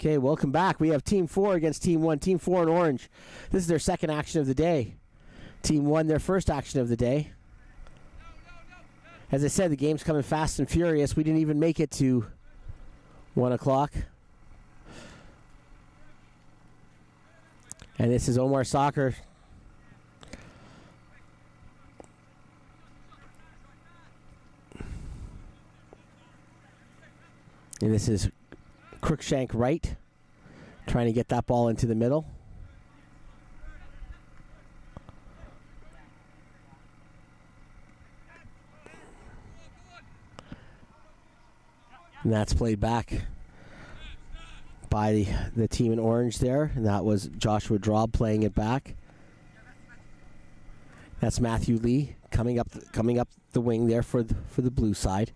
Okay, welcome back. We have Team 4 against Team 1. Team 4 in orange. This is their second action of the day. Team 1, their first action of the day. As I said, the game's coming fast and furious. We didn't even make it to 1 o'clock. And this is Omar Soccer. And this is Crookshank right, trying to get that ball into the middle. And that's played back by the team in orange there, and that was Joshua Draub playing it back. That's Matthew Lee coming up the wing there for the blue side.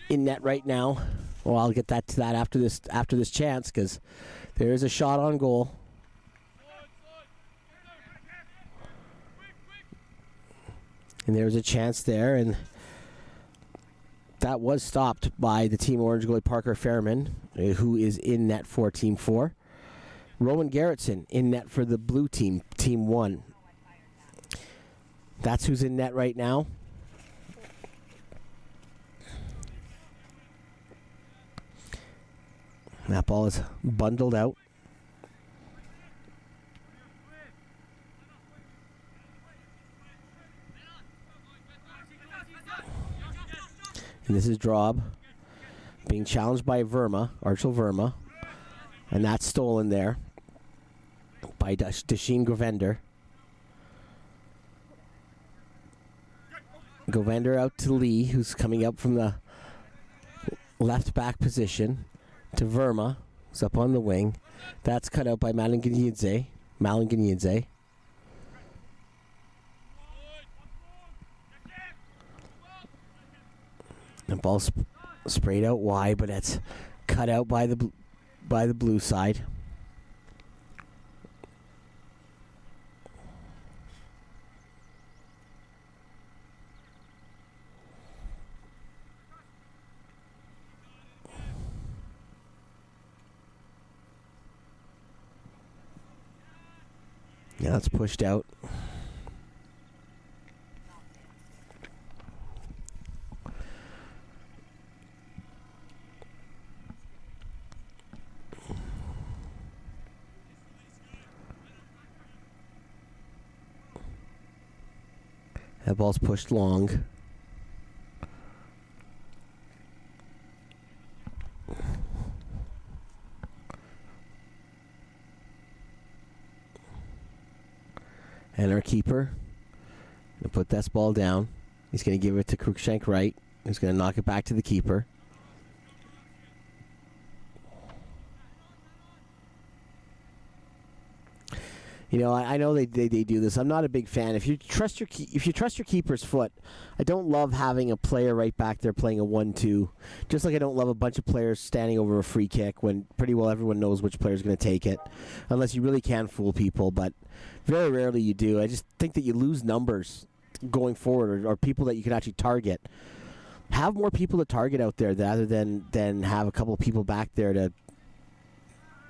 In net right now. Well, I'll get to that after this chance, because there is a shot on goal. And there's a chance there, and that was stopped by the Team Orange goalie Parker Fairman, who is in net for Team 4. Rowan Garrettson in net for the blue team, Team 1. That's who's in net right now. That ball is bundled out. And this is Draub being challenged by Archel Verma. And that's stolen there by Dasheen Govender. Govender out to Lee, who's coming up from the left back position. To Verma, who's up on the wing. That's cut out by Malinganyidze. The ball's sprayed out wide, but it's cut out by the blue side. Yeah, it's pushed out. That ball's pushed long. And our keeper going to put this ball down. He's going to give it to Cruikshank right. He's going to knock it back to the keeper. You know, I know they do this. I'm not a big fan. If you trust your keeper's foot, I don't love having a player right back there playing a 1-2. Just like I don't love a bunch of players standing over a free kick when pretty well everyone knows which player's going to take it, unless you really can fool people. But very rarely you do. I just think that you lose numbers going forward, or people that you can actually target. Have more people to target out there rather than have a couple of people back there to,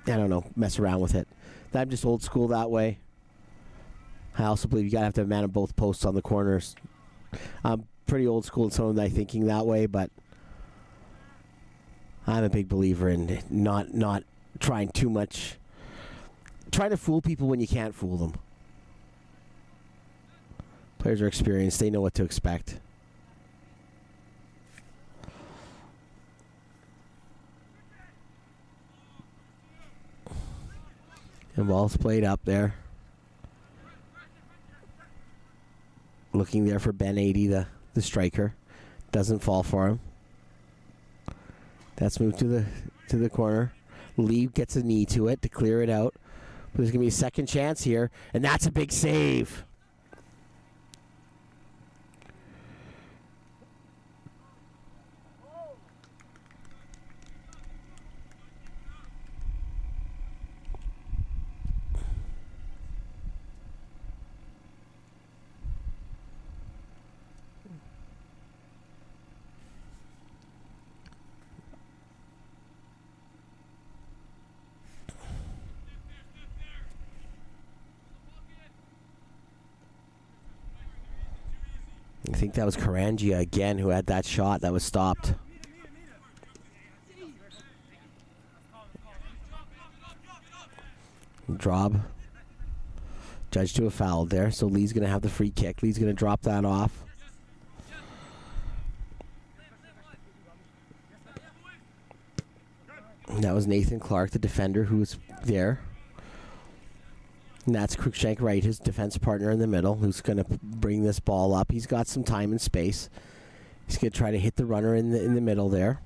I don't know, mess around with it. I'm just old school that way. I also believe you gotta have to have a man on both posts on the corners. I'm pretty old school in some of my thinking that way, but I'm a big believer in not trying too much, trying to fool people when you can't fool them. Players are experienced; they know what to expect. And ball's played up there. Looking there for Ben 80, the striker. Doesn't fall for him. That's moved to the corner. Lee gets a knee to it to clear it out. But there's going to be a second chance here, and that's a big save. I think that was Karangia again who had that shot that was stopped. Drop. Judged to a foul there, so Lee's going to have the free kick. Lee's going to drop that off. And that was Nathan Clark, the defender, who was there. And that's Cruikshank Wright, his defense partner in the middle, who's going to bring this ball up. He's got some time and space. He's going to try to hit the runner in the middle there.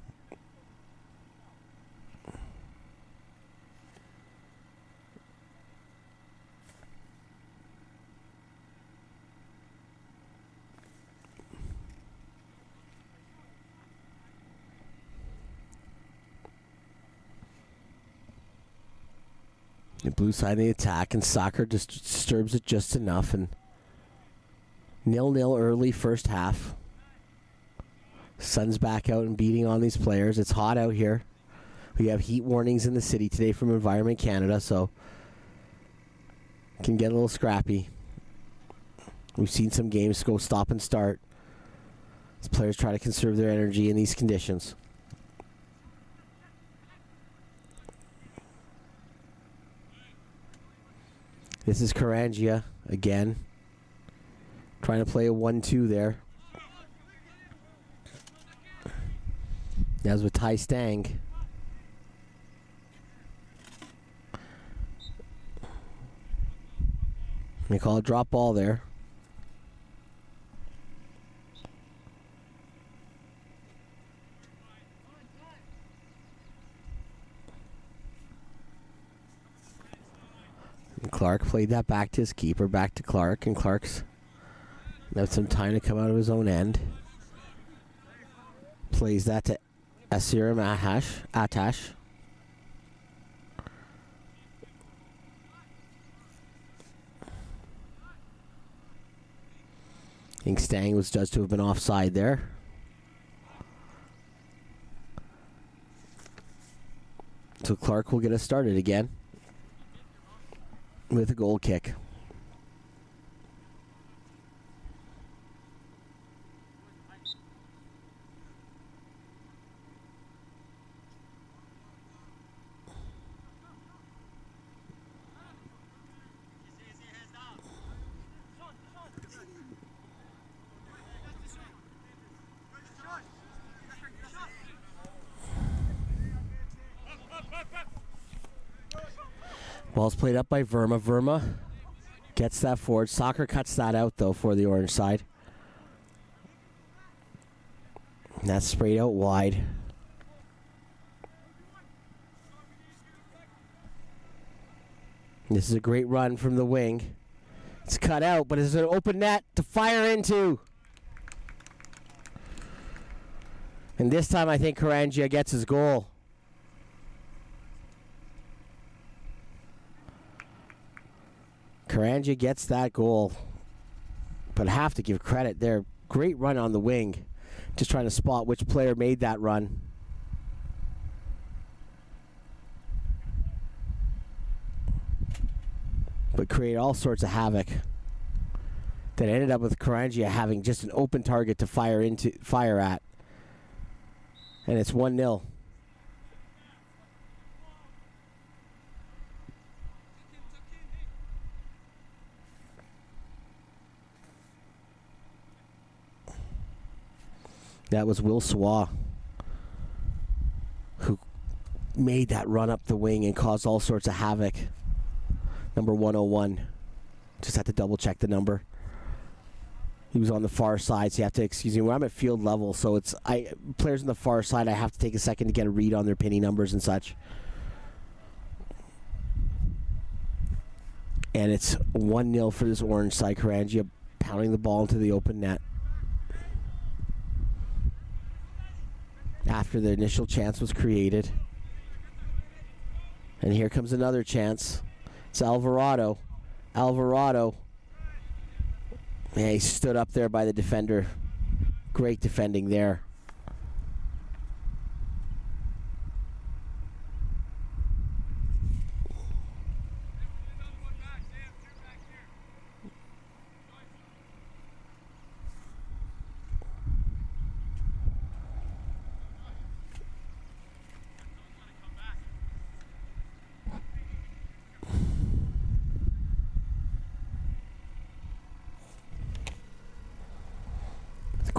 The blue side of the attack, and soccer just disturbs it just enough. And 0-0 early first half. Sun's back out and beating on these players. It's hot out here. We have heat warnings in the city today from Environment Canada, so it can get a little scrappy. We've seen some games go stop and start as players try to conserve their energy in these conditions. This is Karangia again, trying to play a 1-2 there. That was with Ty Stang. They call a drop ball there. And Clark played that back to his keeper, back to Clark, and Clark's had some time to come out of his own end. Plays that to Asiram Atash. I think Stang was judged to have been offside there. So Clark will get us started again with a goal kick. Ball's played up by Verma. Verma gets that forward. Soccer cuts that out, though, for the orange side. And that's sprayed out wide. This is a great run from the wing. It's cut out, but it's an open net to fire into. And this time I think Karangia gets his goal. Karangia gets that goal. But I have to give credit there. Great run on the wing. Just trying to spot which player made that run. But create all sorts of havoc. That ended up with Karangia having just an open target to fire at. And it's 1-0. That was Will Swaw who made that run up the wing and caused all sorts of havoc. Number 101. Just had to double check the number. He was on the far side, so you have to excuse me. When I'm at field level, so it's players on the far side, I have to take a second to get a read on their penny numbers and such. And it's 1-0 for this orange side. Karangia pounding the ball into the open net. After the initial chance was created. And here comes another chance. It's Alvarado. Alvarado. Yeah, he stood up there by the defender. Great defending there.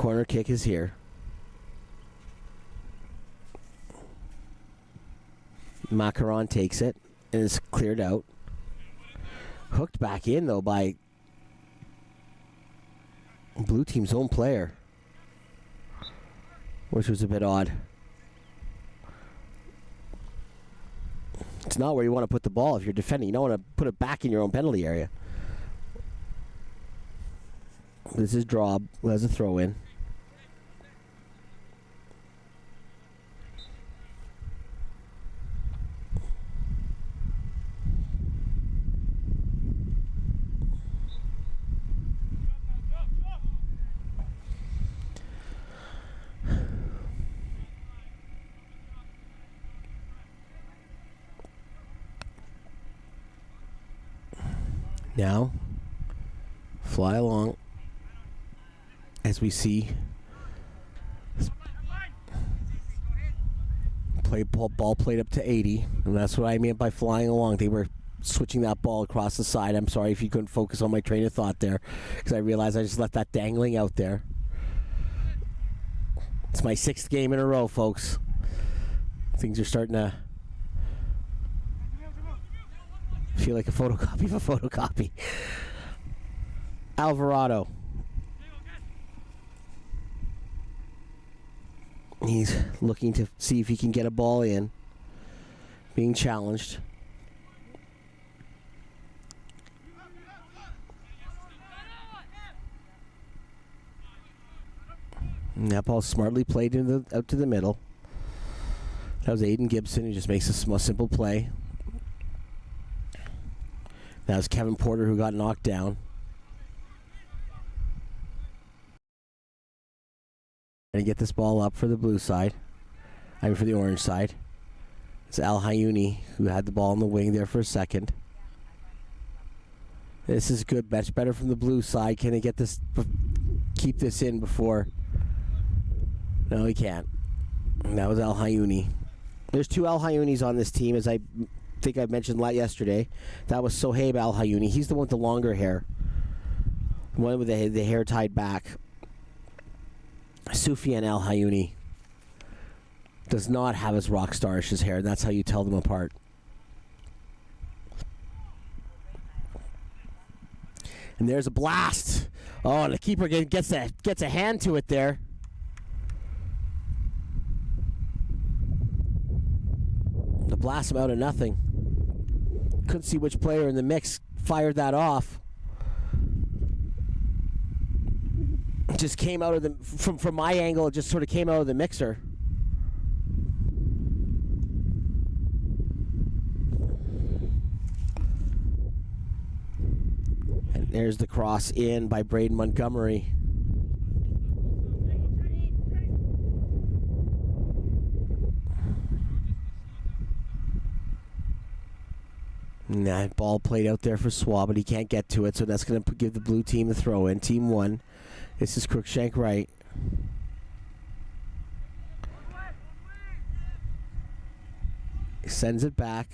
Corner kick is here. Macaron takes it and it's cleared out. Hooked back in, though, by blue team's own player, which was a bit odd. It's not where you want to put the ball if you're defending. You don't want to put it back in your own penalty area. This is Drob, who has a throw in. Now, fly along as we see ball played up to 80, and that's what I meant by flying along. They were switching that ball across the side. I'm sorry if you couldn't focus on my train of thought there, because I realized I just left that dangling out there. It's my 6th game in a row, folks. Things are starting to feel like a photocopy of a photocopy. Alvarado. He's looking to see if he can get a ball in. Being challenged. And that ball smartly played out to the middle. That was Aiden Gibson, who just makes a simple play. That was Kevin Porter, who got knocked down. And get this ball up for the blue side. For the orange side. It's Al Hayuni, who had the ball on the wing there for a second. This is good. Much better from the blue side. Can he get this? Keep this in before? No, he can't. And that was Al Hayuni. There's 2 Al Hayunis on this team, as I think I mentioned yesterday. That was Sohaib Al Hayuni. He's the one with the longer hair. The one with the hair tied back. Soufiane Al Hayuni does not have as rock starish his hair. That's how you tell them apart. And there's a blast. Oh, and the keeper gets a hand to it there. The blast him out of nothing. Couldn't see which player in the mix fired that off. Just came out of the from my angle. It just sort of came out of the mixer. And there's the cross in by Braden Montgomery. And that ball played out there for Swab, but he can't get to it, so that's going to give the blue team the throw in. Team 1. This is Crookshank right. He sends it back.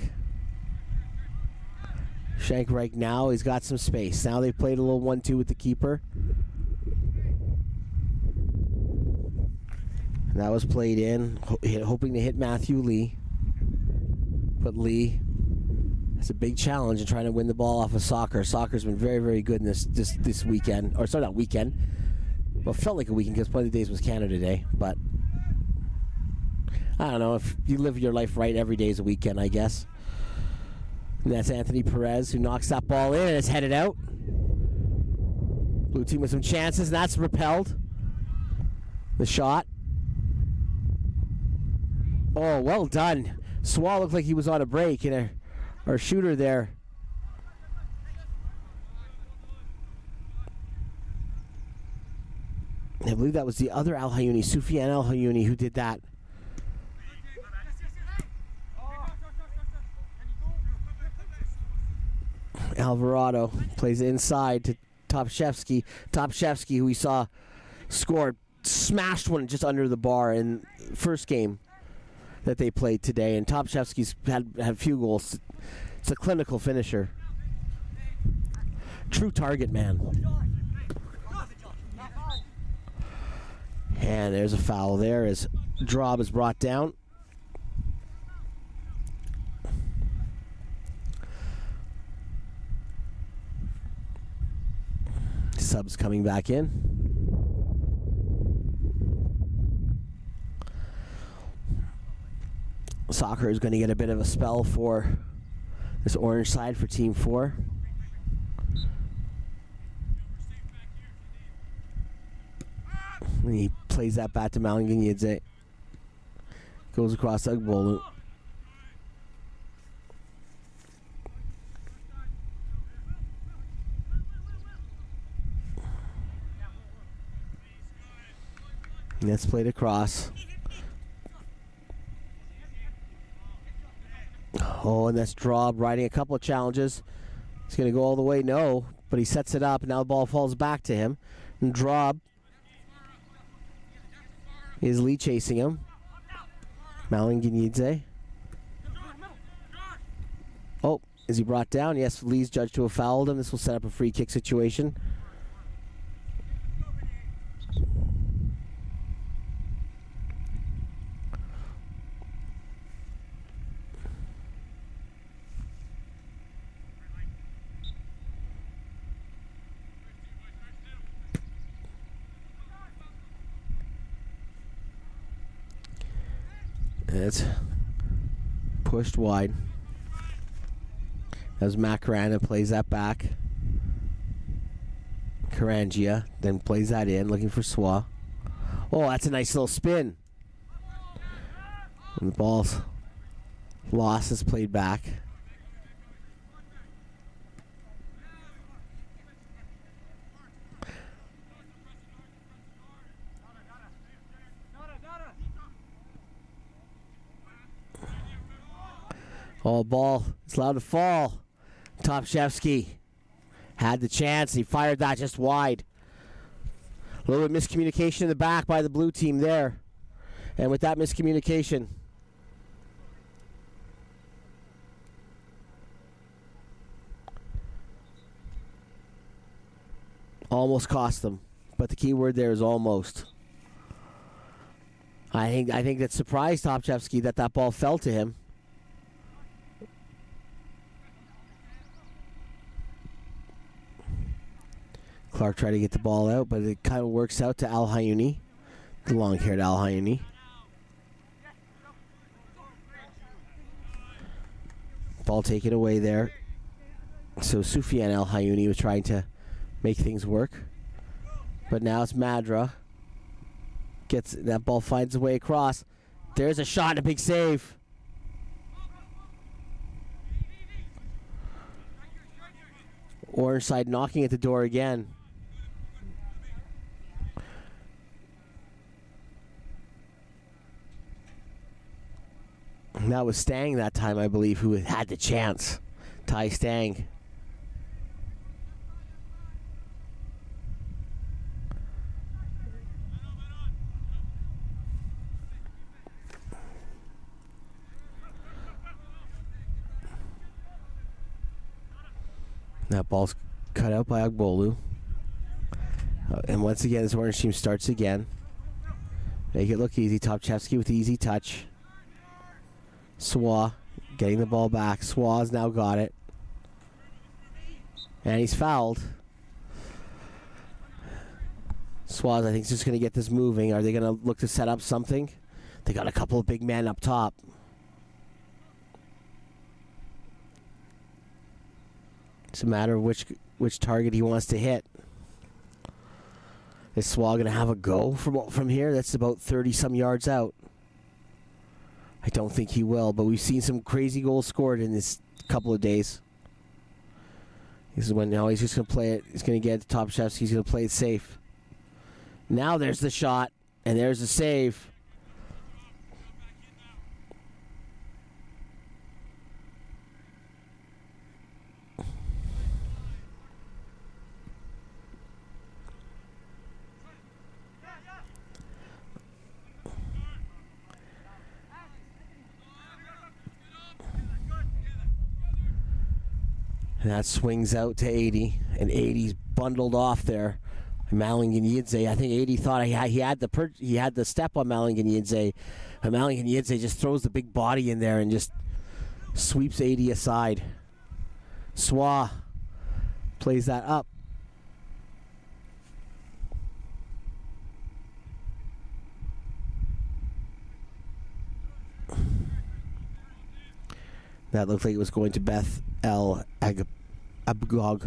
Shank right now, he's got some space. Now they've played a little 1-2 with the keeper. And that was played in, hoping to hit Matthew Lee. But Lee has a big challenge in trying to win the ball off of Soccer. Soccer's been very, very good in this weekend. Or sorry, not weekend. Well, it felt like a weekend because one of the days was Canada Day. But I don't know. If you live your life right, every day is a weekend, I guess. And that's Anthony Perez, who knocks that ball in and it's headed out. Blue team with some chances, and that's repelled. The shot. Oh, well done. Swall looked like he was on a break, and our shooter there. I believe that was the other Al Hayuni, Soufiane Al Hayuni, who did that. Alvarado plays inside to Topshevsky. Topshevsky, who we saw scored, smashed one just under the bar in the first game that they played today. And Topshevsky's had a few goals. It's a clinical finisher. True target man. And there's a foul there as Drob is brought down. Subs coming back in. Soccer is going to get a bit of a spell for this orange side for Team 4. And he plays that back to Malinganyidze. Goes across Ugbolu. That's played across. Oh, and that's Drob riding a couple of challenges. He's going to go all the way. No, but he sets it up. Now the ball falls back to him. And Drob is lead chasing him. Malinganyidze. Oh, is he brought down? Yes, Lee's judged to have fouled him. This will set up a free kick situation. It's pushed wide. As Macarena plays that back. Karangia then plays that in, looking for Swa. Oh, that's a nice little spin. And the ball's lost is played back. Oh, ball. It's allowed to fall. Topshevsky had the chance. He fired that just wide. A little bit miscommunication in the back by the blue team there. And with that miscommunication, almost cost them. But the key word there is almost. I think that surprised Topshevsky that ball fell to him. Clark tried to get the ball out, but it kind of works out to Al Hayuni, the long-haired Al Hayuni. Ball taken away there. So Soufiane Al Hayuni was trying to make things work. But now it's Madra. Gets that ball, finds a way across. There's a shot and a big save. Orange side knocking at the door again. And that was Stang that time, I believe, who had the chance. Ty Stang. That ball's cut out by Ugbolu. And once again, this orange team starts again. Make it look easy. Topshevsky with the easy touch. Swa getting the ball back. Swa's now got it. And he's fouled. Swaz, I think, is just going to get this moving. Are they going to look to set up something? They got a couple of big men up top. It's a matter of which target he wants to hit. Is Swa going to have a go from here? That's about 30-some yards out. I don't think he will, but we've seen some crazy goals scored in this couple of days. This is when now he's just going to play it. He's going to get to Topshevsky. He's going to play it safe. Now there's the shot, and there's the save. And that swings out to 80, and 80's bundled off there Malinganyidze, I think 80 thought he had the step on Malinganyidze. And Malinganyidze just throws the big body in there and just sweeps 80 aside. Swa plays that up. That looked like it was going to Beth El Agbogwu.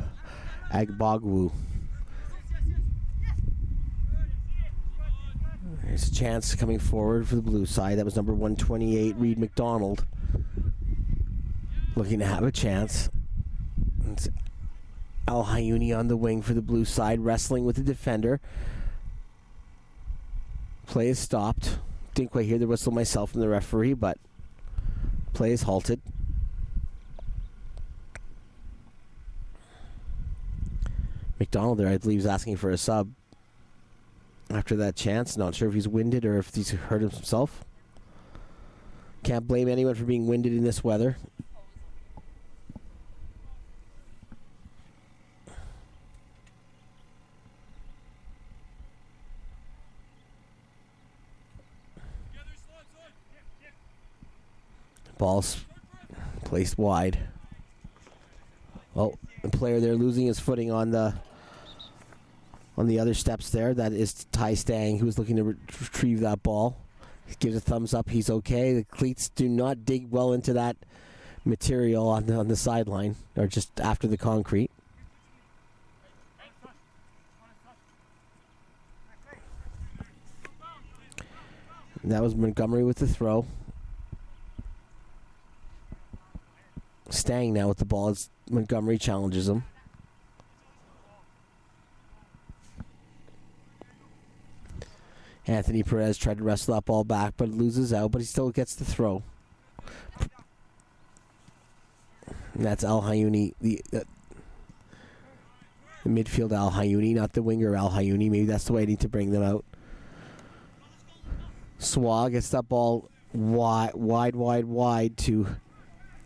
There's a chance coming forward for the blue side. That was number 128, Reed McDonald. Looking to have a chance. It's Al Hayuni on the wing for the blue side, wrestling with the defender. Play is stopped. Didn't quite hear the whistle myself from the referee, but play is halted. McDonald there, I believe, is asking for a sub after that chance. Not sure if he's winded or if he's hurt himself. Can't blame anyone for being winded in this weather. Ball's placed wide. Oh, the player there losing his footing on the other steps there. That is Ty Stang, who was looking to retrieve that ball. He gives a thumbs up. He's okay. The cleats do not dig well into that material on the sideline, or just after the concrete. And that was Montgomery with the throw. Stang now with the ball as Montgomery challenges him. Anthony Perez tried to wrestle that ball back, but loses out, but he still gets the throw. And that's Al Hayuni, the midfield Al Hayuni, not the winger Al Hayuni. Maybe that's the way I need to bring them out. Swa gets that ball wide to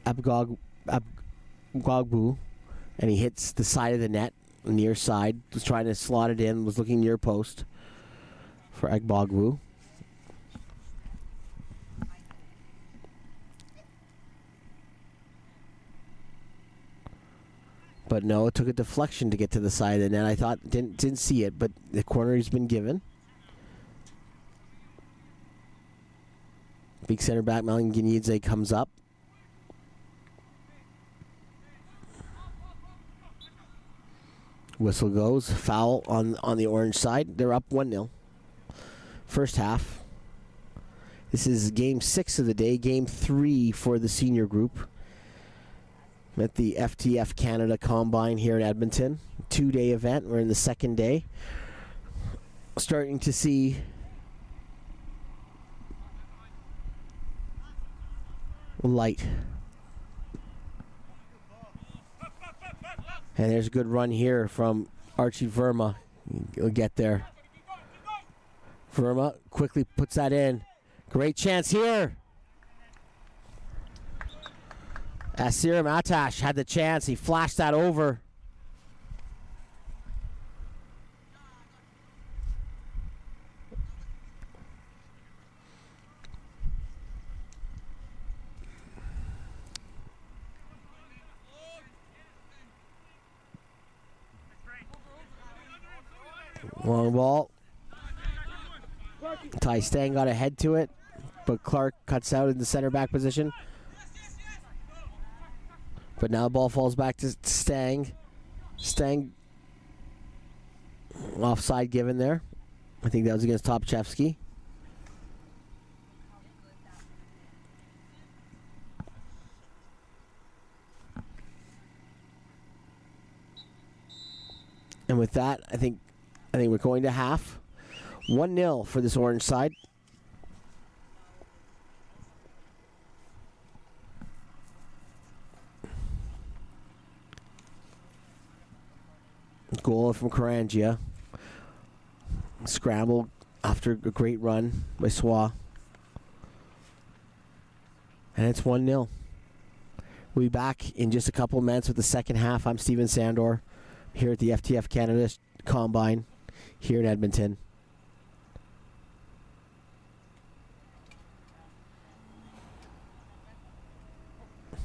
Abgogbu, and he hits the side of the net, near side. Was trying to slot it in, was looking near post for Agbogbu. But no, it took a deflection to get to the side of the net. I thought, didn't see it, but the corner has been given. Big center back Malinganyidze comes up. Whistle goes. Foul on the orange side. They're up 1-0. First half. This is game 6 of the day. Game 3 for the senior group. At the FTF Canada Combine here in Edmonton. 2-day event. We're in the second day. Starting to see light. And there's a good run here from Archie Verma. He'll get there. Verma quickly puts that in. Great chance here. Asiram Atash had the chance. He flashed that over. Long ball. Ty Stang got ahead to it, but Clark cuts out in the center back position. But now the ball falls back to Stang. Stang offside given there. I think that was against Topchevsky. And with that, I think we're going to half. 1-0 for this orange side. Goal from Karangia. Scramble after a great run by Swa. And it's 1-0. We'll be back in just a couple of minutes with the second half. I'm Steven Sandor here at the FTF Canada Combine here in Edmonton.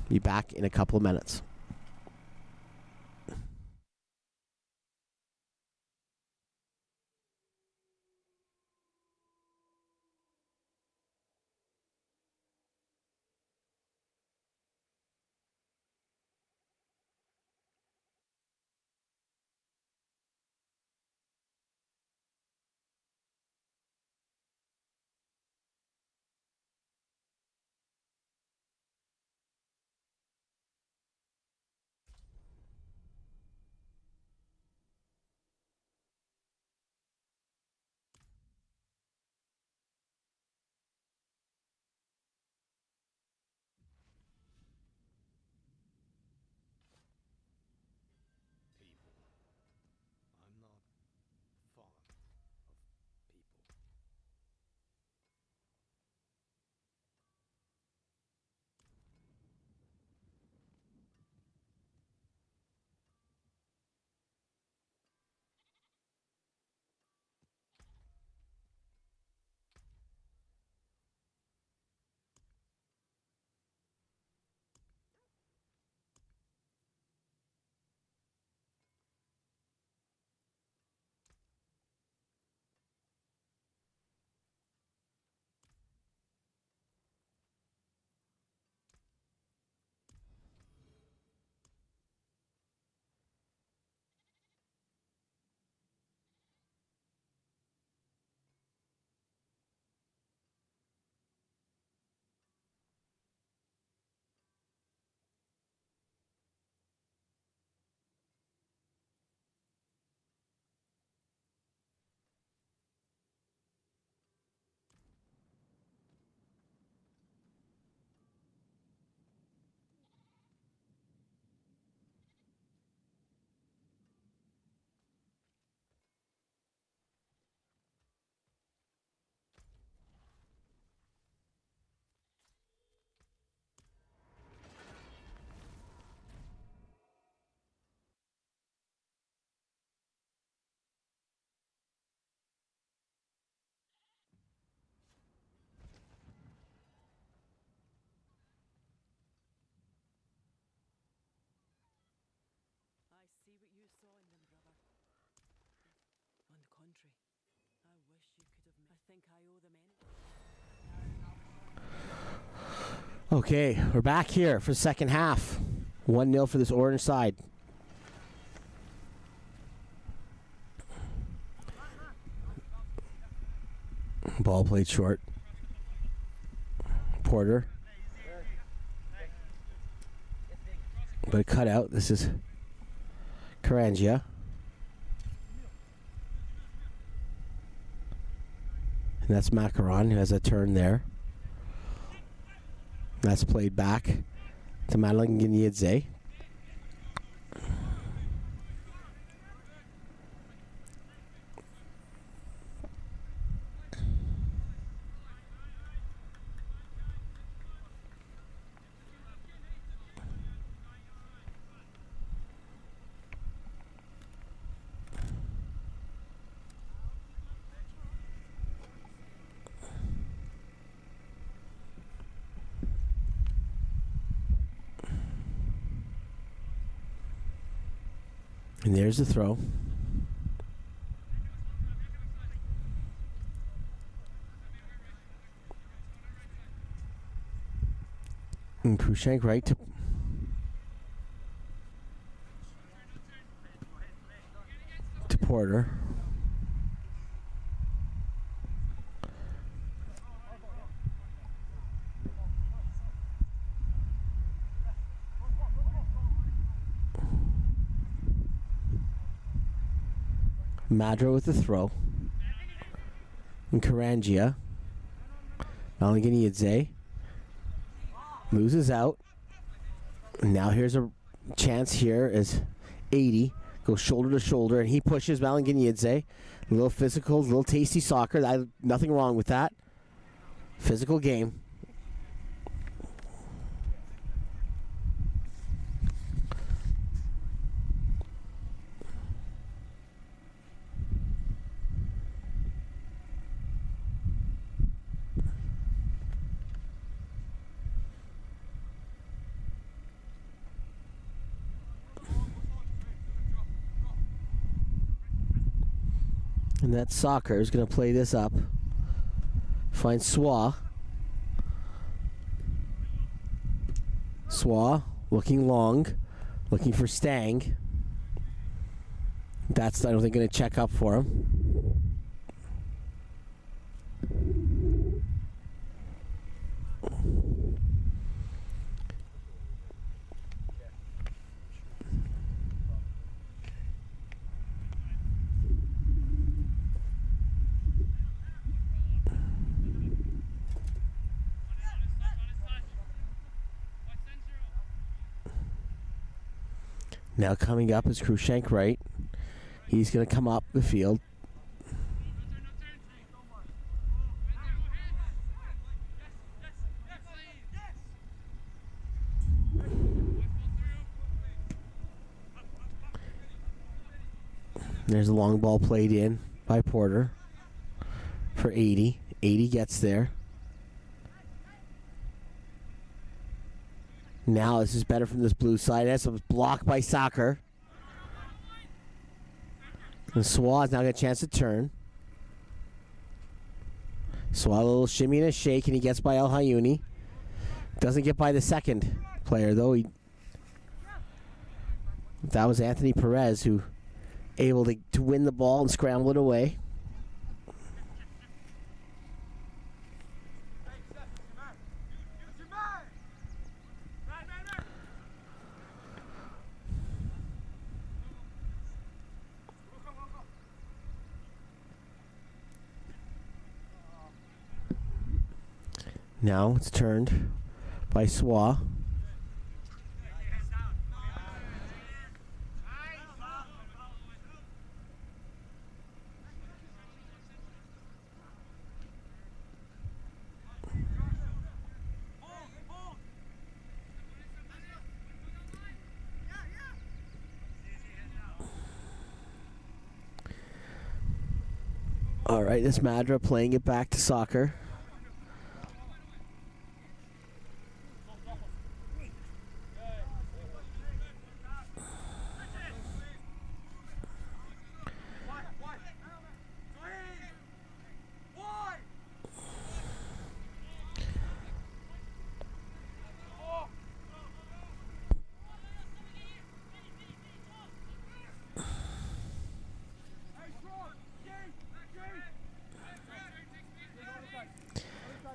Be back in a couple of minutes. I see what you saw in them, brother. On the contrary, I wish you could have met. I think I owe them any. Okay, we're back here for the second half. 1-0 for this orange side. Ball played short. Porter. But cut out. This is Karangia. And that's Macaron who has a turn there. That's played back to Malanginiadze. And there's the throw. And Krushank right to Porter. Madro with the throw. And Karangia. Malanginiadze loses out. And now here's a chance here as 80 goes shoulder to shoulder, and he pushes Malanginiadze. A little physical, a little tasty soccer. Nothing wrong with that. Physical game. And that Soccer is going to play this up. Find Swa. Swa looking long. Looking for Stang. That's, I don't think, going to check up for him. Now coming up is Krushenk right. He's going to come up the field. There's a long ball played in by Porter for 80. 80 gets there. Now this is better from this blue side. That's a block by Soccer. And Swaz now got a chance to turn. Swaz a little shimmy and a shake, and he gets by El Hayuni. Doesn't get by the second player, though. That was Anthony Perez, who able to win the ball and scramble it away. Now it's turned by Swa. All right, this Madra playing it back to Soccer.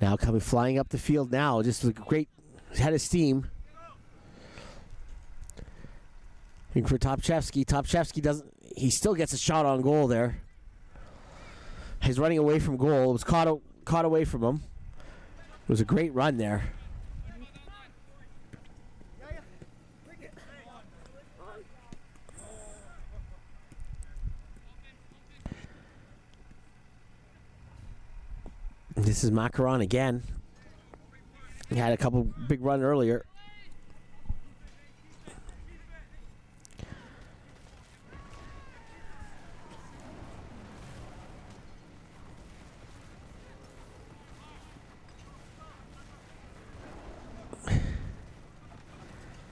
Now coming flying up the field now, just a great head of steam. Looking for Topchevsky. Topchevsky doesn't, he still gets a shot on goal there. He's running away from goal. It was caught away from him. It was a great run there. This is Macaron again. He had a couple big run earlier.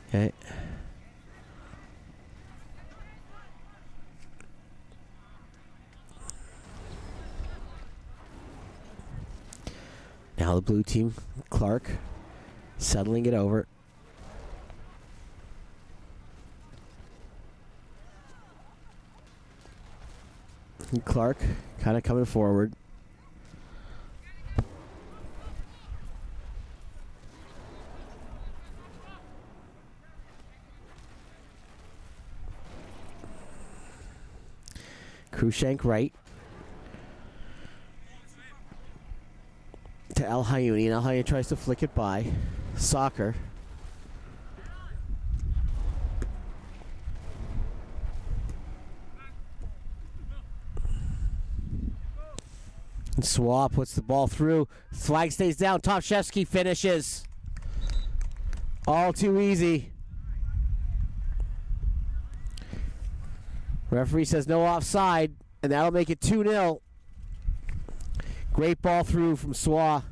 Okay. Now the blue team, Clark, settling it over. And Clark kind of coming forward. Krushenk right. To El Hayuni, and El Hayuni tries to flick it by. Soccer. And Swa puts the ball through. Flag stays down. Topchevsky finishes. All too easy. Referee says no offside, and that'll make it 2-0. Great ball through from Swa.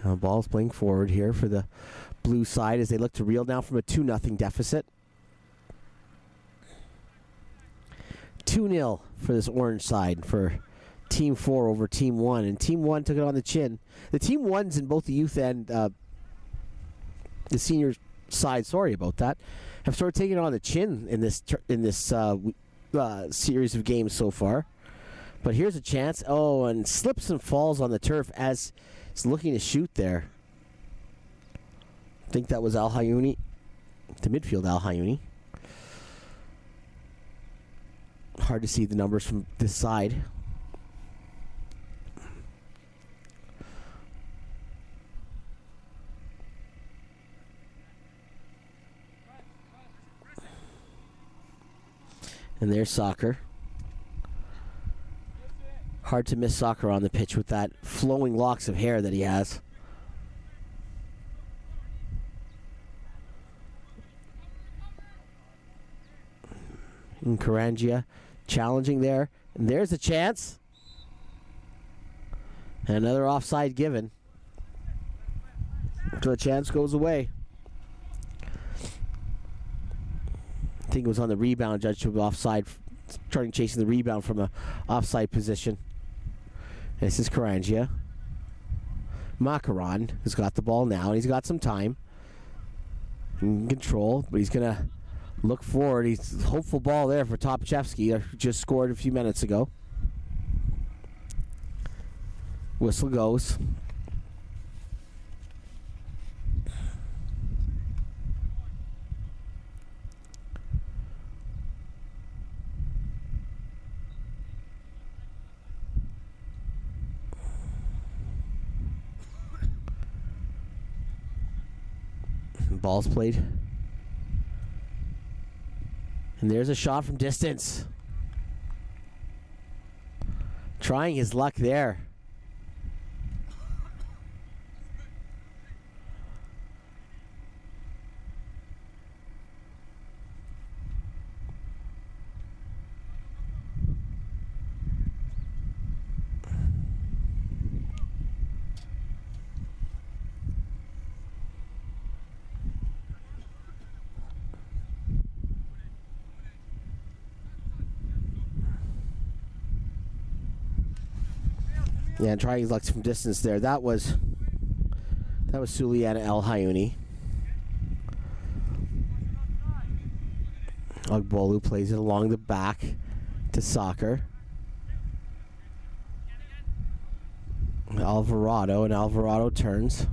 Ball's playing forward here for the blue side as they look to reel down from a 2-0 deficit. 2-0 for this orange side for Team 4 over Team 1. And Team 1 took it on the chin. The Team 1s in both the youth and the senior side, sorry about that, have sort of taken it on the chin in this series of games so far. But here's a chance. Oh, and slips and falls on the turf as he's looking to shoot there. I think that was Al Hayuni, the midfield Al Hayuni. Hard to see the numbers from this side. And there's Soccer. Hard to miss Soccer on the pitch with that flowing locks of hair that he has. And Karangia challenging there. And there's a chance. And another offside given. So the chance goes away. I think it was on the rebound, judged to be offside, starting chasing the rebound from a offside position. And this is Karangia. Makaran has got the ball now, and he's got some time. In control, but he's going to look forward. He's hopeful ball there for Topchevsky, who just scored a few minutes ago. Whistle goes. Ball's played. And there's a shot from distance. Trying his luck there. Yeah, trying his luck from distance there. That was Suliana El Hayuni. Ogbolu plays it along the back to Soccer. Alvarado turns.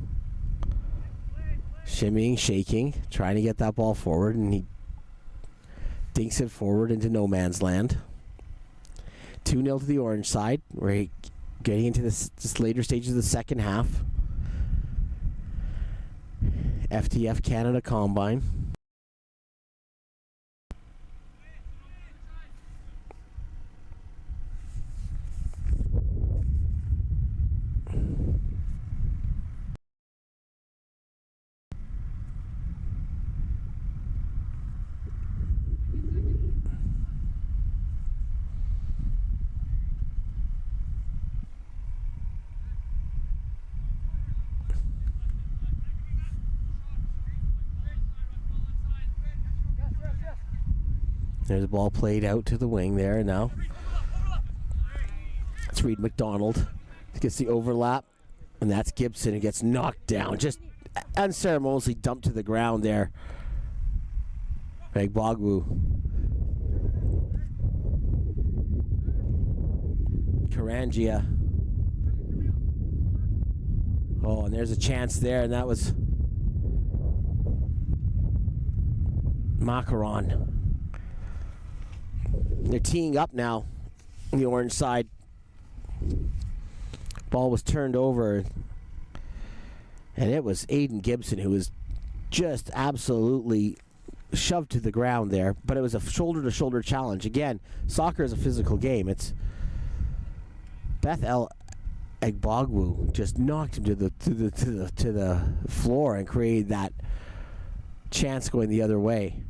Shimmying, shaking, trying to get that ball forward, and he dinks it forward into no man's land. 2-0 to the orange side. We're getting into this later stages of the second half. FTF Canada Combine. There's a ball played out to the wing there now. It's Reed McDonald. He gets the overlap, and that's Gibson who gets knocked down. Just unceremoniously dumped to the ground there. Egbogwu. Karangia. Oh, and there's a chance there, and that was Makaron. They're teeing up now on the orange side. Ball was turned over, and it was Aiden Gibson who was just absolutely shoved to the ground there. But it was a shoulder-to-shoulder challenge. Again, soccer is a physical game. It's Beth El Egbogwu just knocked him to the floor and created that chance going the other way.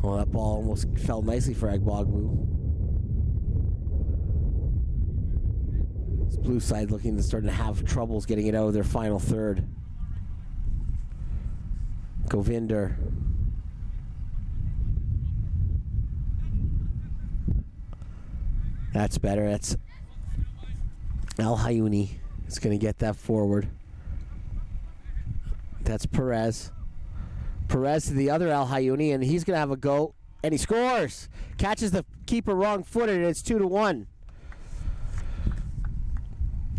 Well, that ball almost fell nicely for Egbogwu. Blue side looking to start to have troubles getting it out of their final third. Govinder. That's better. That's Al Hayuni is going to get that forward. That's Perez. Perez to the other Al Hayuni, and he's going to have a go, and he scores. Catches the keeper wrong-footed, and it's 2-1.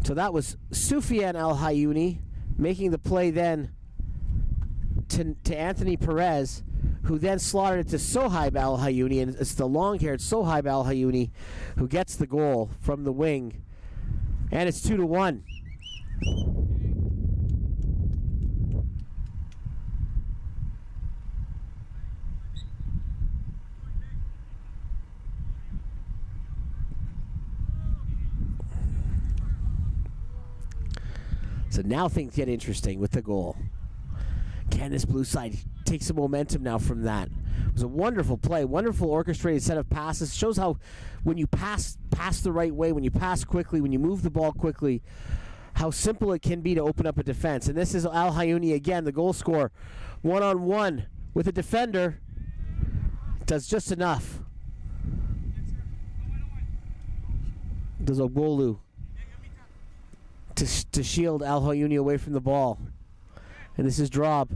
So that was Soufiane Al Hayuni making the play then to Anthony Perez, who then slaughtered it to Sohaib Al Hayuni, and it's the long-haired Sohaib Al Hayuni who gets the goal from the wing, and it's 2-1. So now things get interesting with the goal. Can this blue side take some momentum now from that? It was a wonderful play, wonderful orchestrated set of passes. Shows how when you pass the right way, when you pass quickly, when you move the ball quickly, how simple it can be to open up a defense. And this is Al Hayuni again, the goal scorer, one-on-one with a defender. Does just enough. Does Ogbolu to shield Al Hayuni away from the ball. And this is Drob.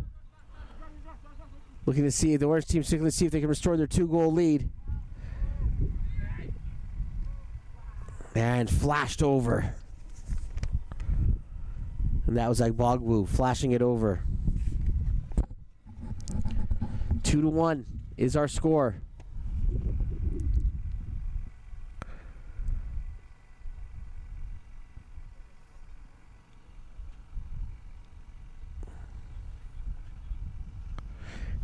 Looking to see the orange team looking to see if they can restore their 2-goal lead. And flashed over. And that was Agbogbu flashing it over. 2-1 is our score.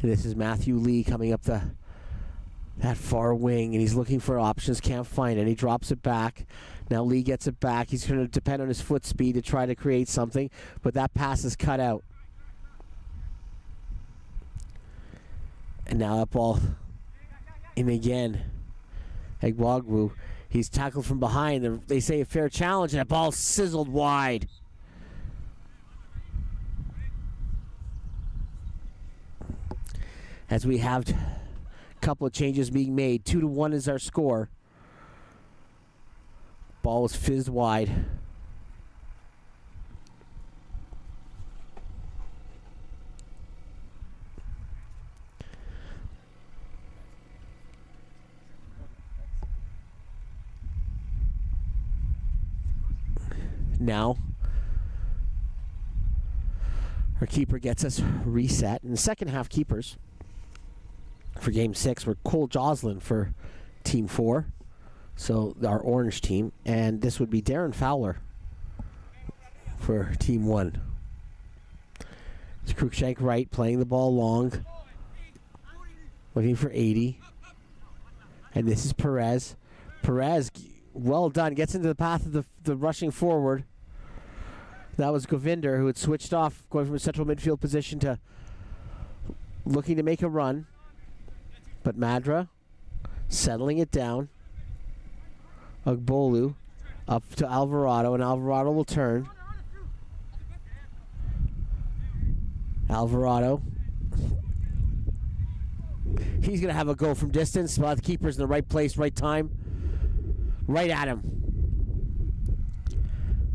And this is Matthew Lee coming up that far wing, and he's looking for options, can't find any. He drops it back. Now Lee gets it back. He's going to depend on his foot speed to try to create something, but that pass is cut out. And now that ball in again. Agbogbu. He's tackled from behind. They say a fair challenge, and that ball sizzled wide. As we have a couple of changes being made. 2-1 is our score. Ball was fizzed wide. Now, our keeper gets us reset. In the second half, keepers for Game 6 were Cole Joslin for Team 4, so our orange team, and this would be Darren Fowler for Team 1. It's Cruikshank right, playing the ball long, looking for 80. And this is Perez. Perez, well done, gets into the path of the rushing forward. That was Govinder, who had switched off, going from a central midfield position to looking to make a run. But Madra settling it down. Ogbolu up to Alvarado, and Alvarado will turn. Alvarado. He's going to have a go from distance, but the keeper's in the right place, right time. Right at him.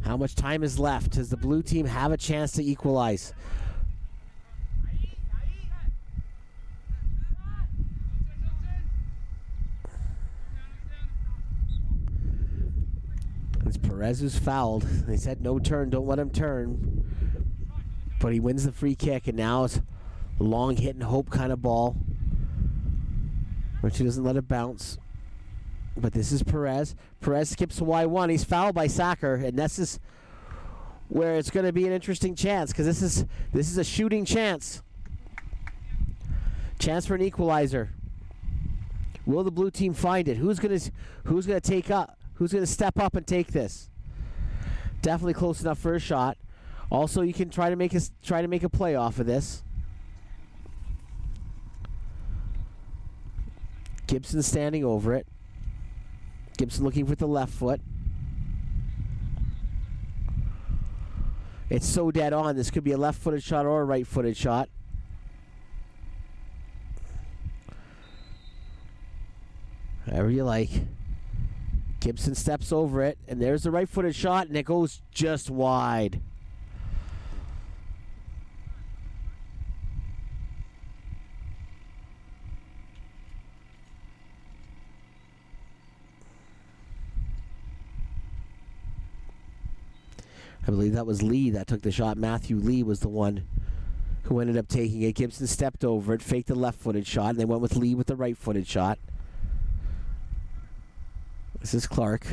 How much time is left? Does the blue team have a chance to equalize? It's Perez who's fouled. They said no turn, don't let him turn. But he wins the free kick, and now it's a long hit and hope kind of ball. Richie doesn't let it bounce. But this is Perez. Perez skips to Y1. He's fouled by Sacker, and this is where it's going to be an interesting chance, because this is a shooting chance. Chance for an equalizer. Will the blue team find it? Who's going to take up? Who's going to step up and take this? Definitely close enough for a shot. Also, you can try to make a play off of this. Gibson standing over it. Gibson looking with the left foot. It's so dead on. This could be a left-footed shot or a right-footed shot. However you like. Gibson steps over it, and there's the right-footed shot, and it goes just wide. I believe that was Lee that took the shot. Matthew Lee was the one who ended up taking it. Gibson stepped over it, faked the left-footed shot, and they went with Lee with the right-footed shot. This is Clark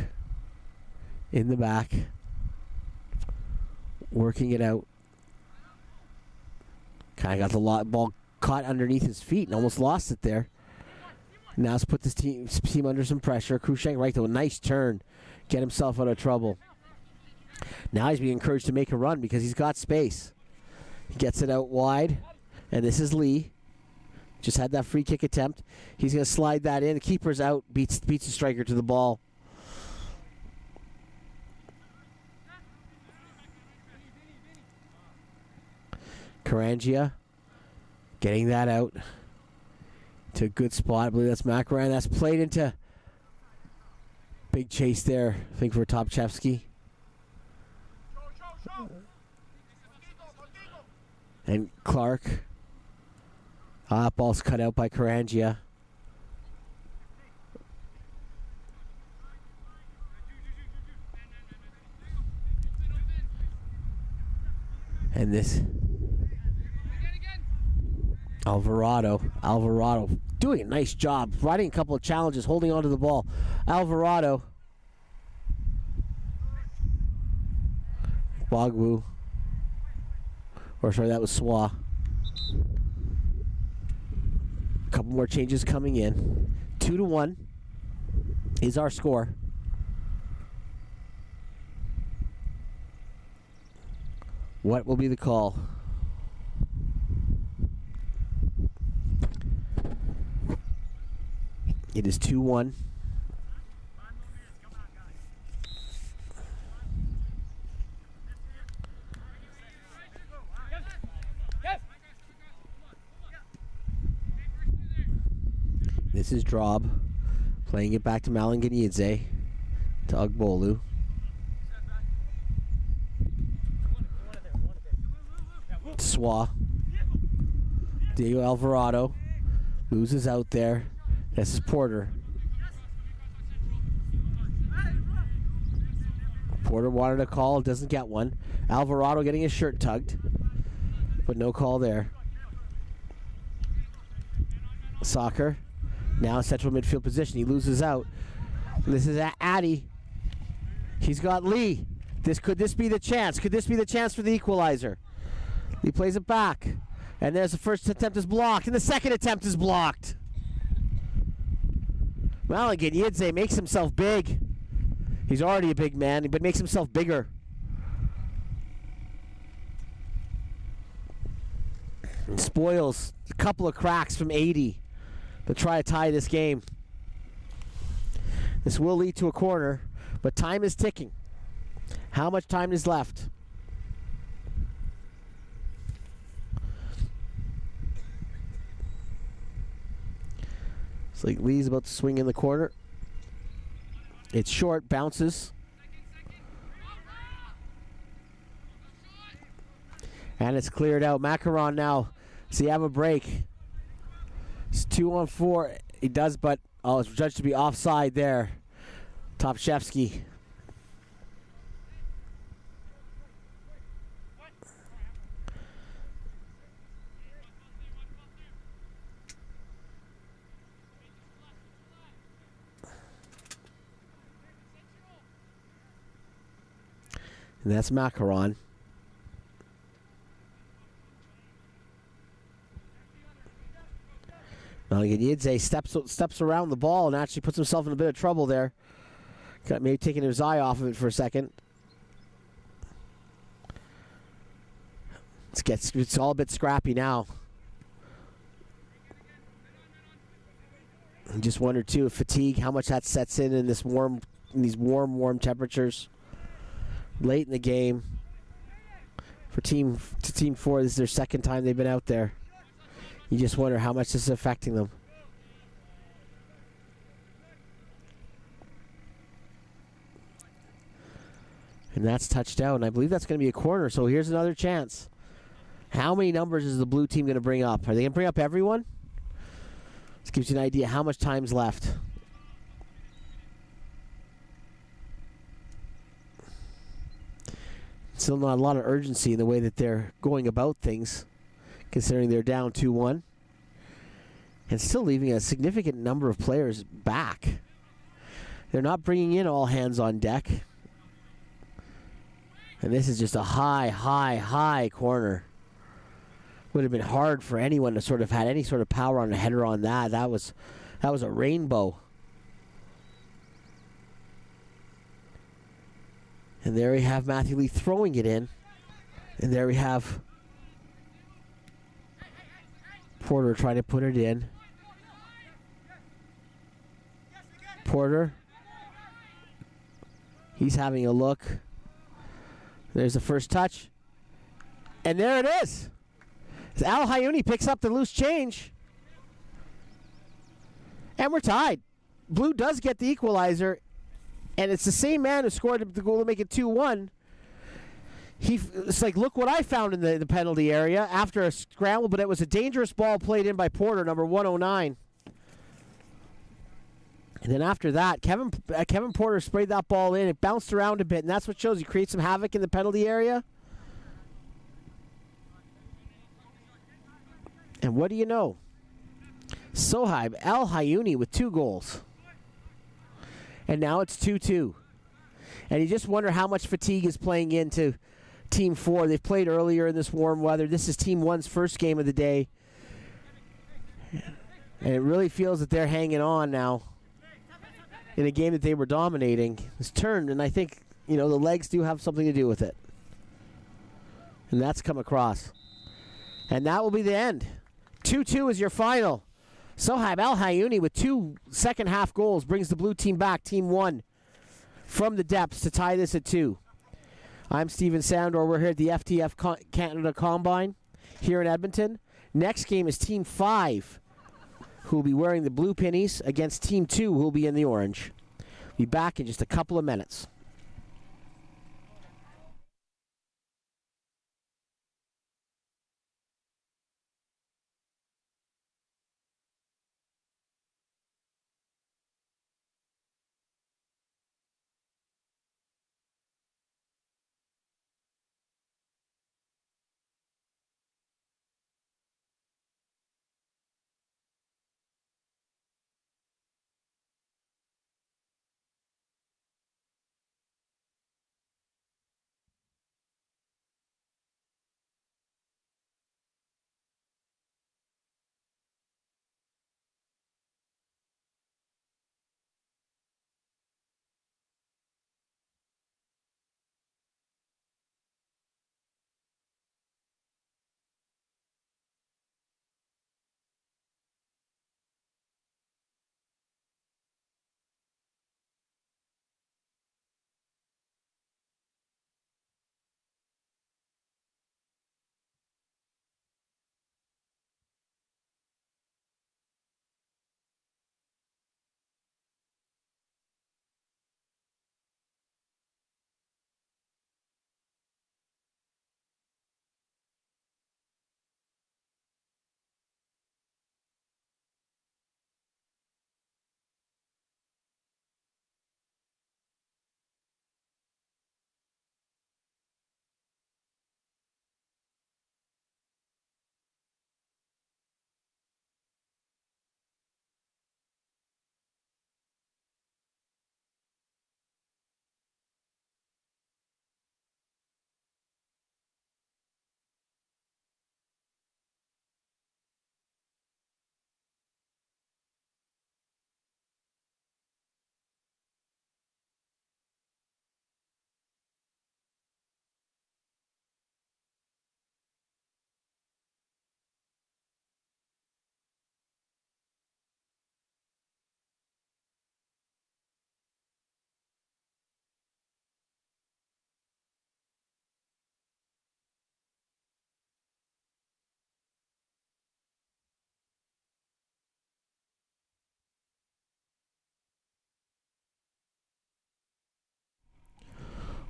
in the back, working it out. Kind of got the ball caught underneath his feet and almost lost it there. Now it's put this team under some pressure. Krushenk right to a nice turn, get himself out of trouble. Now he's being encouraged to make a run because he's got space. He gets it out wide, and this is Lee. Just had that free kick attempt. He's going to slide that in. The keeper's out, beats the striker to the ball. Karangia getting that out to a good spot. I believe that's Makaran. That's played into big chase there, I think, for Topchevsky. And Clark. Ball's cut out by Karangia. And this Alvarado doing a nice job, riding a couple of challenges, holding onto the ball. Alvarado. Bogwu. Or sorry, that was Swa. A couple more changes coming in. 2-1 is our score. What will be the call? It is 2-1. This is Drob playing it back to Malanganidze, to Ugbolu. Swa. Diego Alvarado loses out there. This is Porter. Porter wanted a call, doesn't get one. Alvarado getting his shirt tugged, but no call there. Soccer. Now central midfield position. He loses out. This is Addy. He's got Lee. Could this be the chance? Could this be the chance for the equalizer? He plays it back. And there's the first attempt is blocked. And the second attempt is blocked. Malanganidze makes himself big. He's already a big man, but makes himself bigger. And spoils a couple of cracks from 80 to try to tie this game. This will lead to a corner, but time is ticking. How much time is left? It's like Lee's about to swing in the corner. It's short, bounces. And it's cleared out. Macaron now. So you have a break. It's 2-on-4. He does, but it's judged to be offside there. Topchevsky. And that's Macaron. Malanganidze steps around the ball and actually puts himself in a bit of trouble there. Got maybe taking his eye off of it for a second. It's all a bit scrappy now. I just wonder too if fatigue, how much that sets in these warm temperatures late in the game. for Team 4. This is their second time they've been out there. You just wonder how much this is affecting them. And that's touched out, and I believe that's going to be a corner, so here's another chance. How many numbers is the blue team going to bring up? Are they going to bring up everyone? This gives you an idea how much time's left. Still not a lot of urgency in the way that they're going about things, considering they're down 2-1. And still leaving a significant number of players back. They're not bringing in all hands on deck. And this is just a high corner. Would have been hard for anyone to sort of had any sort of power on a header on that. That was a rainbow. And there we have Matthew Lee throwing it in. And there we have Porter trying to put it in. Porter. He's having a look. There's the first touch. And there it is. Al Hayuni picks up the loose change. And we're tied. Blue does get the equalizer. And it's the same man who scored the goal to make it 2-1. It's like, look what I found in the penalty area after a scramble, but it was a dangerous ball played in by Porter, number 109. And then after that, Kevin Porter sprayed that ball in. It bounced around a bit, and that's what shows you create some havoc in the penalty area. And what do you know? Sohaib El Hayuni with 2 goals. And now it's 2-2. And you just wonder how much fatigue is playing into Team 4. They've played earlier in this warm weather. This is Team 1's first game of the day. And it really feels that they're hanging on now in a game that they were dominating. It's turned, and I think, the legs do have something to do with it. And that's come across. And that will be the end. 2-2 is your final. Sohaib El Hayuni with 2 second-half goals brings the blue team back, Team 1, from the depths to tie this at 2. I'm Steven Sandor. We're here at the FTF Canada Combine here in Edmonton. Next game is Team 5, who will be wearing the blue pennies, against Team 2, who will be in the orange. Be back in just a couple of minutes.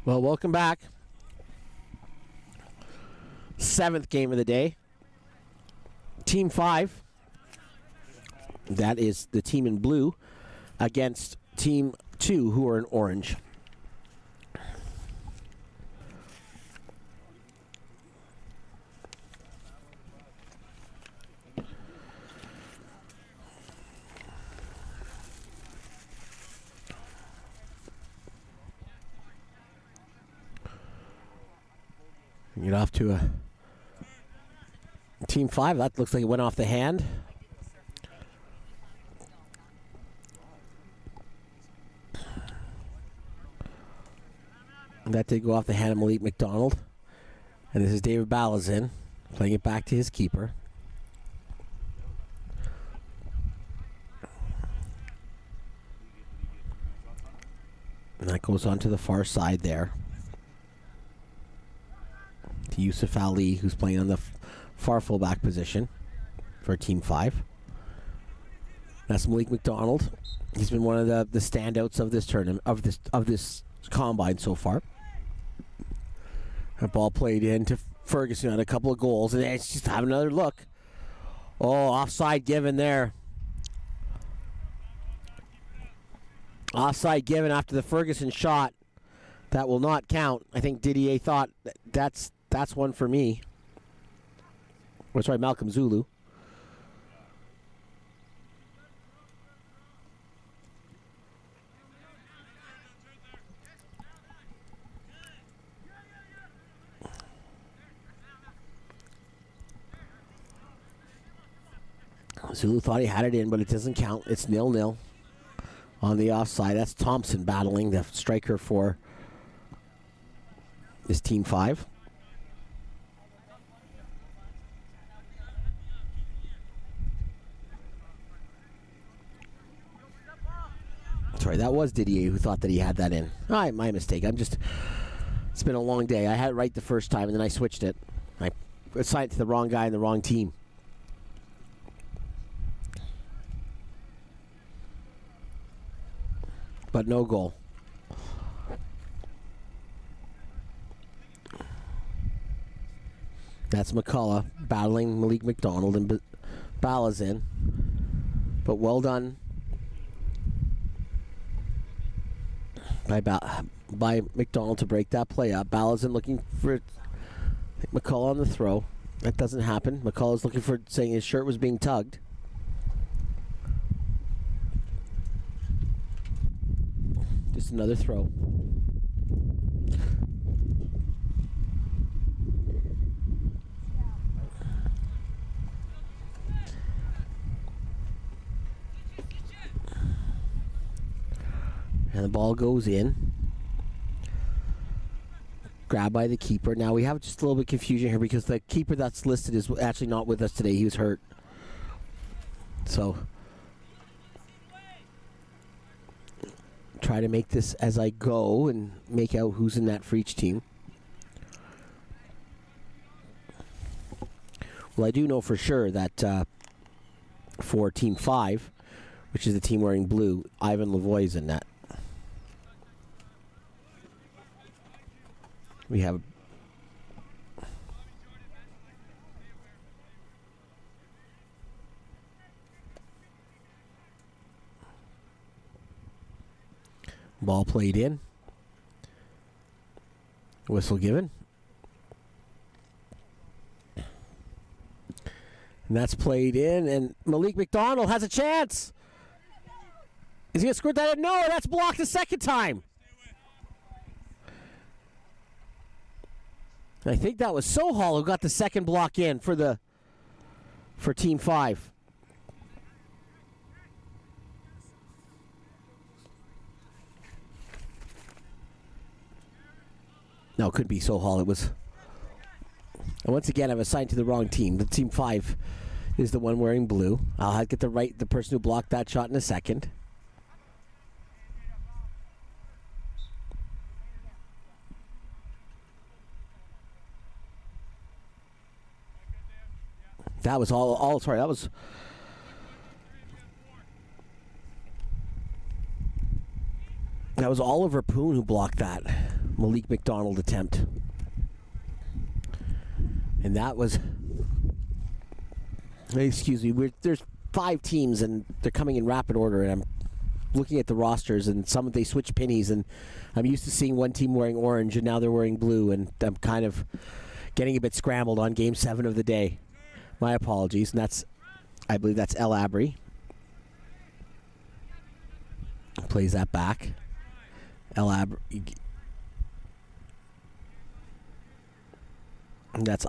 Well, welcome back. 7th game of the day. Team 5. That is the team in blue against Team 2, who are in orange. Get off to a Team 5. That looks like it went off the hand. That did go off the hand of Malik McDonald. And this is David Balazin playing it back to his keeper. And that goes on to the far side there. To Yusuf Ali, who's playing on the far fullback position for Team 5. That's Malik McDonald. He's been one of the standouts of this tournament, of this combine so far. A ball played in to Ferguson on a couple of goals, and it's just have another look. Oh, offside given there. Offside given after the Ferguson shot. That will not count. I think Didier thought that's one for me. Oh, sorry, Malcolm Zulu. Zulu thought he had it in, but it doesn't count. It's 0-0 on the offside. That's Thompson battling the striker for his Team 5. Sorry, that was Didier who thought that he had that in. All right, my mistake. It's been a long day. I had it right the first time, and then I switched it. I assigned it to the wrong guy and the wrong team. But no goal. That's McCullough battling Malik McDonald and Balazin. But well done by McDonald to break that play up. Balazin looking for McCullough on the throw. That doesn't happen. McCullough's looking for, saying his shirt was being tugged. Just another throw. And the ball goes in. Grabbed by the keeper. Now we have just a little bit of confusion here because the keeper that's listed is actually not with us today. He was hurt. So try to make this as I go and make out who's in that for each team. Well, I do know for sure that for Team 5, which is the team wearing blue, Ivan Lavoie is in that. We have ball played in. Whistle given. And that's played in, and Malik McDonald has a chance. Is he going to squirt that in? No, that's blocked a second time. I think that was Sohal who got the second block in for Team 5. No, it couldn't be Sohal. It was. And once again, I've assigned to the wrong team. The Team 5 is the one wearing blue. I'll have to get the person who blocked that shot in a second. That was sorry, that was Oliver Poon who blocked that. Malik McDonald attempt. And that was... Excuse me. There's 5 teams, and they're coming in rapid order, and I'm looking at the rosters, and some they switch pennies, and I'm used to seeing one team wearing orange, and now they're wearing blue, and I'm kind of getting a bit scrambled on Game 7 of the day. My apologies. And I believe that's El Abri. Plays that back. El Abri. And that's...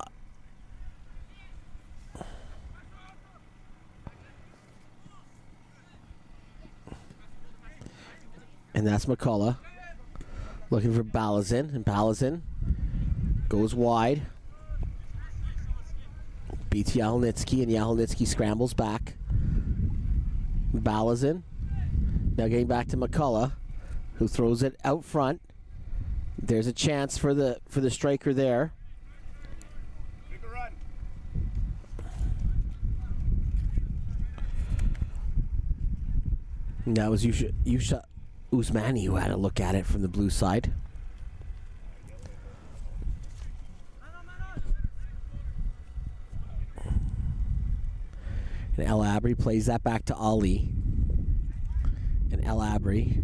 And that's McCullough looking for Balazin, and Balazin goes wide. Beats Yahelnitsky, and Yahelnitsky scrambles back. Balazin now getting back to McCullough, who throws it out front. There's a chance for the striker there. And that was Yusha Usmani who had a look at it from the blue side. And El Abri plays that back to Ali. And El Abri.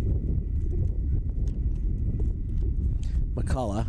McCullough